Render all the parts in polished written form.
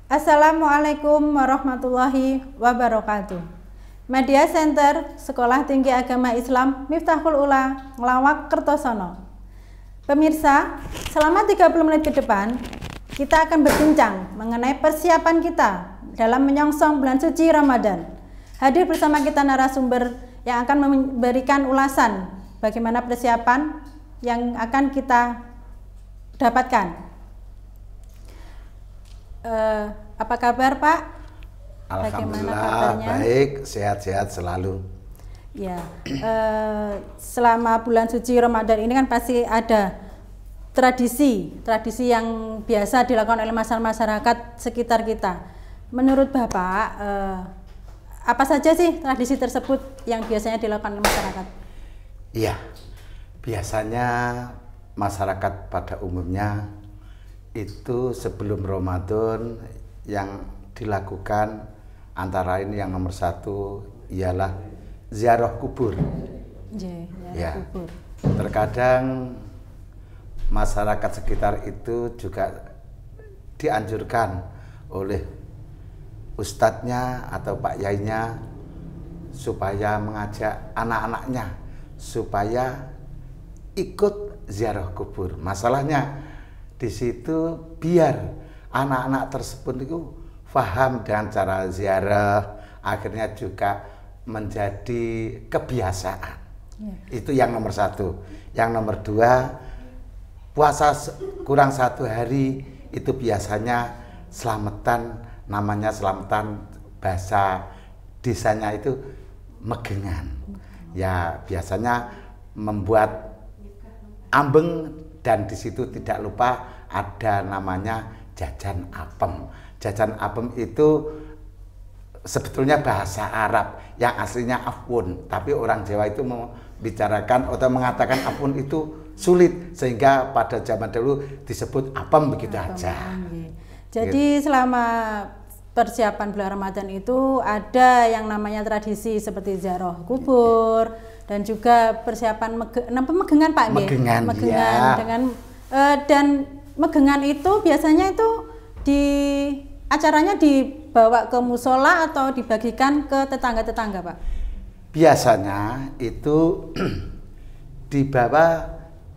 Assalamualaikum warahmatullahi wabarakatuh. Media Center Sekolah Tinggi Agama Islam Miftahul Ula, Ngelawak, Kertosono. Pemirsa, selama 30 menit ke depan, kita akan berbincang mengenai persiapan kita dalam menyongsong bulan suci Ramadan. Hadir bersama kita narasumber yang akan memberikan ulasan bagaimana persiapan yang akan kita dapatkan. Apa kabar, Pak? Alhamdulillah baik, sehat-sehat selalu. Ya, selama bulan suci Ramadan ini kan pasti ada tradisi yang biasa dilakukan oleh masyarakat sekitar kita. Menurut Bapak, apa saja sih tradisi tersebut yang biasanya dilakukan oleh masyarakat? Iya, biasanya masyarakat pada umumnya itu sebelum Ramadan yang dilakukan antara ini yang nomor satu ialah ziarah kubur. Ziarah kubur. Terkadang masyarakat sekitar itu juga dianjurkan oleh ustadznya atau pak yainya supaya mengajak anak-anaknya supaya ikut ziarah kubur. Masalahnya di situ biar anak-anak tersebut itu paham dengan cara ziarah, akhirnya juga menjadi kebiasaan. Itu yang nomor satu. Yang nomor dua, puasa kurang 1 hari itu biasanya selamatan, namanya selamatan bahasa desanya itu megengan. Ya biasanya membuat ambeng, dan di situ tidak lupa ada namanya jajan apem. Jajan apem itu sebetulnya bahasa Arab yang aslinya afun, tapi orang Jawa itu membicarakan atau mengatakan afun itu sulit, sehingga pada zaman dulu disebut apem begitu aja. Jadi selama persiapan bulan Ramadan itu ada yang namanya tradisi seperti ziarah kubur dan juga persiapan megengan, Pak. Megengan, ya. Dan megengan itu biasanya itu acaranya dibawa ke musola atau dibagikan ke tetangga-tetangga, Pak? Biasanya itu dibawa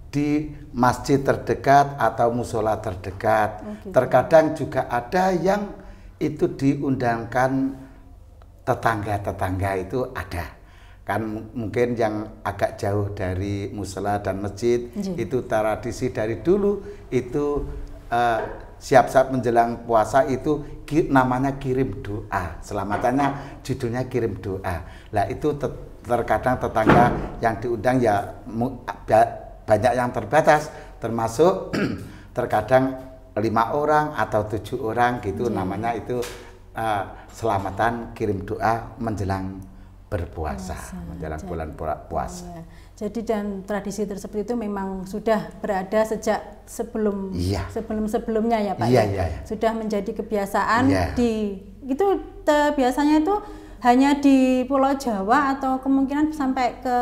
di masjid terdekat atau musola terdekat. Terkadang juga ada yang itu diundangkan tetangga-tetangga, itu ada. Kan mungkin yang agak jauh dari musola dan masjid, itu tradisi dari dulu itu siap-siap menjelang puasa itu namanya kirim doa. Selamatannya judulnya kirim doa. Lah itu terkadang tetangga yang diundang ya banyak yang terbatas, termasuk terkadang 5 orang atau 7 orang gitu. Namanya itu selamatan kirim doa menjelang berpuasa, menjelang bulan puasa. Jadi dan tradisi tersebut itu memang sudah berada sejak sebelumnya ya, Pak. Sudah menjadi kebiasaan biasanya itu hanya di Pulau Jawa atau kemungkinan sampai ke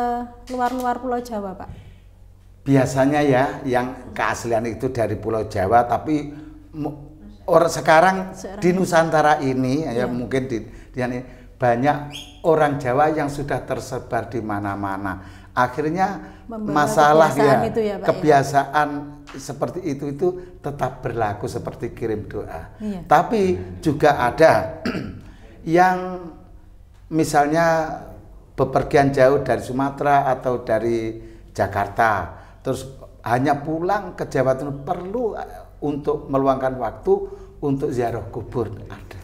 luar Pulau Jawa, Pak? Biasanya ya yang keaslian itu dari Pulau Jawa, tapi sekarang di Nusantara ini ya mungkin banyak orang Jawa yang sudah tersebar di mana-mana. Akhirnya masalah kebiasaan seperti itu tetap berlaku seperti kirim doa. Tapi juga ada yang misalnya bepergian jauh dari Sumatera atau dari Jakarta, terus hanya pulang ke Jawa Timur, perlu untuk meluangkan waktu untuk ziarah kubur. Ada.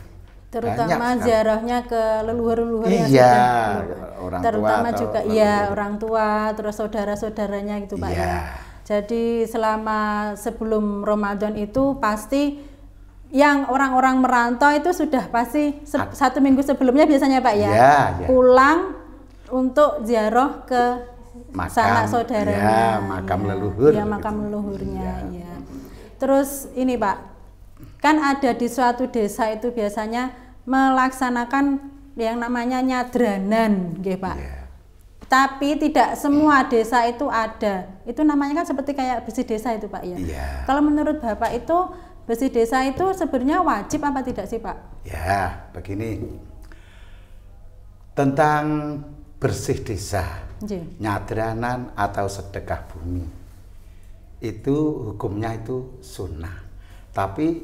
Terutama ziarahnya ke leluhur-leluhur yang orang terutama tua juga orang tua, terus saudara-saudaranya gitu, Pak. Jadi selama sebelum Ramadan itu pasti yang orang-orang merantau itu sudah pasti 1 minggu sebelumnya biasanya, Pak, pulang untuk ziarah ke sanak saudaranya, makam leluhur. Makam leluhurnya. Terus ini, Pak, kan ada di suatu desa itu biasanya melaksanakan yang namanya nyadranan, Pak. Tapi tidak semua desa itu ada. Itu namanya kan seperti kayak bersih desa itu, Pak, ya. Kalau menurut Bapak itu bersih desa itu sebenarnya wajib apa tidak sih Pak? Ya, begini. Tentang bersih desa, nyadranan atau sedekah bumi, itu hukumnya itu sunnah. Tapi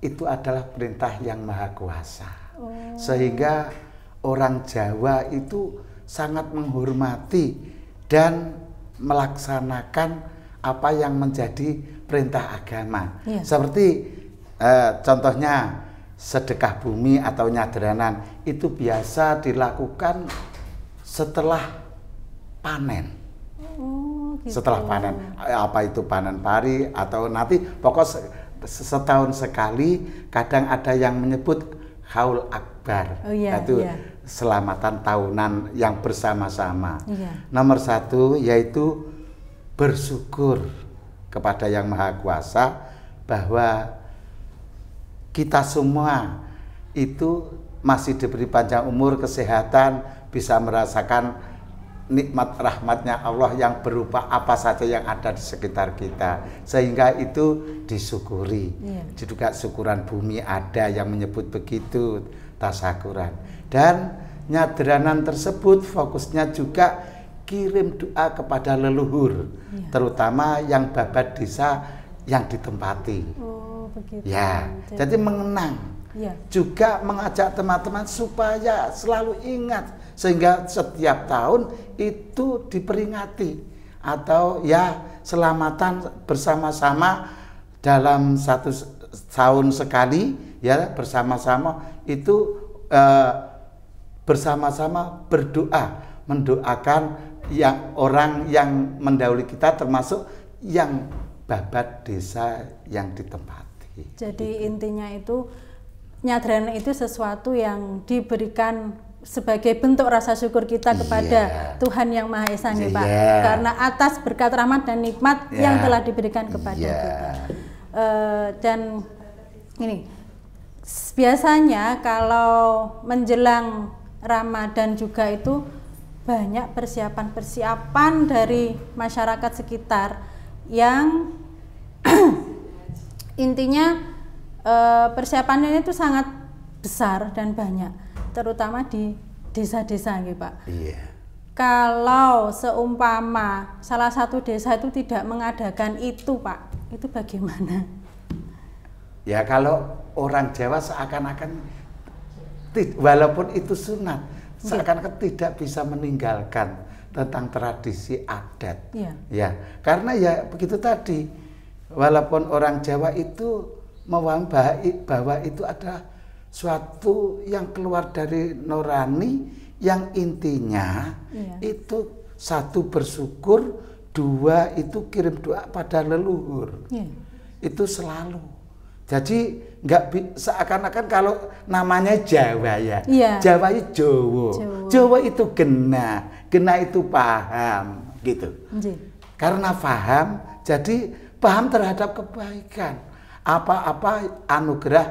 itu adalah perintah yang maha kuasa. Sehingga orang Jawa itu sangat menghormati dan melaksanakan apa yang menjadi perintah agama. Seperti contohnya sedekah bumi atau nyadranan itu biasa dilakukan setelah panen. Gitu. Setelah panen, apa itu panen pari atau nanti pokok setahun sekali, kadang ada yang menyebut haul akbar, yaitu selamatan tahunan yang bersama-sama. Nomor satu yaitu bersyukur kepada Yang Maha Kuasa bahwa kita semua itu masih diberi panjang umur, kesehatan, bisa merasakan nikmat rahmatnya Allah yang berupa apa saja yang ada di sekitar kita, sehingga itu disyukuri. Juga syukuran bumi ada yang menyebut begitu, tasyakuran. Dan nyadranan tersebut fokusnya juga kirim doa kepada leluhur, terutama yang babat desa yang ditempati. Begitu. Ya, jadi mengenang, juga mengajak teman-teman supaya selalu ingat, sehingga setiap tahun itu diperingati atau ya selamatan bersama-sama dalam satu tahun sekali, ya bersama-sama itu bersama-sama berdoa, mendoakan yang orang yang mendahului kita, termasuk yang babat desa yang ditempati. Jadi intinya itu nyadranan itu sesuatu yang diberikan sebagai bentuk rasa syukur kita kepada Tuhan Yang Maha Esa nih Pak, karena atas berkat rahmat dan nikmat yang telah diberikan kepada kita. Dan ini biasanya kalau menjelang Ramadan juga itu banyak persiapan-persiapan dari masyarakat sekitar yang intinya persiapannya itu sangat besar dan banyak, terutama di desa-desa gitu Pak. Kalau seumpama salah satu desa itu tidak mengadakan itu Pak, itu bagaimana? Ya kalau orang Jawa seakan-akan walaupun itu sunat, seakan-akan tidak bisa meninggalkan tentang tradisi adat. Ya, karena ya begitu tadi. Walaupun orang Jawa itu memahami bahwa itu adalah suatu yang keluar dari nurani, yang intinya itu satu bersyukur, dua itu kirim doa pada leluhur. Itu selalu. Jadi nggak seakan-akan kalau namanya Jawa ya, Jawa itu Jawa itu gena itu paham gitu. Karena paham, jadi paham terhadap kebaikan, apa-apa anugerah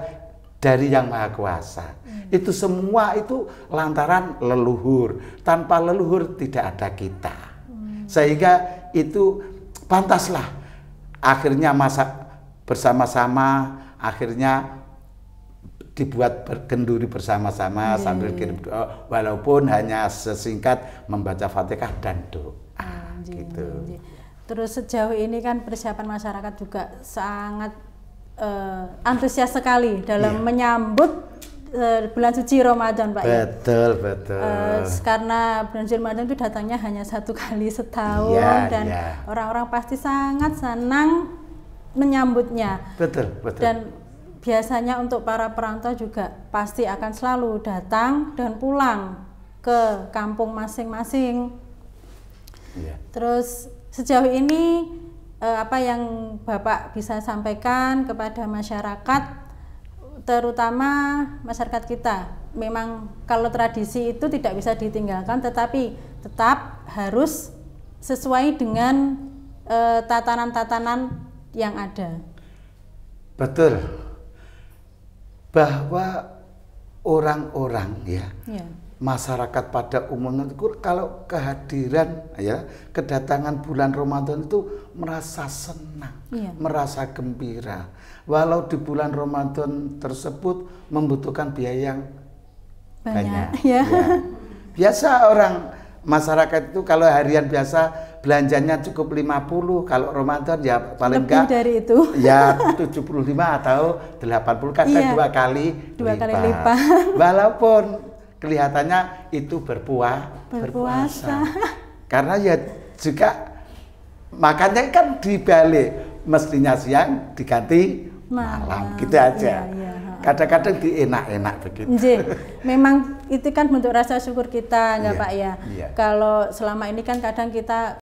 dari Yang Maha Kuasa. Itu semua itu lantaran leluhur. Tanpa leluhur tidak ada kita. Sehingga itu pantaslah akhirnya masa bersama-sama, akhirnya dibuat berkenduri bersama-sama sambil kirim doa, walaupun hanya sesingkat membaca Fatihah dan doa gitu. Terus sejauh ini kan persiapan masyarakat juga sangat antusias sekali dalam menyambut bulan suci Ramadan Pak. Betul. Karena bulan suci Ramadan itu datangnya hanya satu kali setahun dan orang-orang pasti sangat senang menyambutnya. Betul. Dan biasanya untuk para perantau juga pasti akan selalu datang dan pulang ke kampung masing-masing. Terus sejauh ini apa yang Bapak bisa sampaikan kepada masyarakat, terutama masyarakat kita? Memang kalau tradisi itu tidak bisa ditinggalkan, tetapi tetap harus sesuai dengan tatanan-tatanan yang ada. Betul. Bahwa orang-orang masyarakat pada umumnya itu kalau kehadiran ya kedatangan bulan Ramadan itu merasa senang, merasa gembira. Walau di bulan Ramadan tersebut membutuhkan biaya yang banyak. Ya. Biasa orang masyarakat itu kalau harian biasa belanjanya cukup 50, kalau Ramadan ya paling enggak dari itu. Ya 75 atau 80, kadang dua kali lipat. Walaupun kelihatannya itu berpuasa. Karena ya juga makanya kan dibalik, mestinya siang diganti malam gitu aja. Kadang-kadang dienak-enak begitu. Memang itu kan bentuk rasa syukur kita, enggak Pak ya. Kalau selama ini kan kadang kita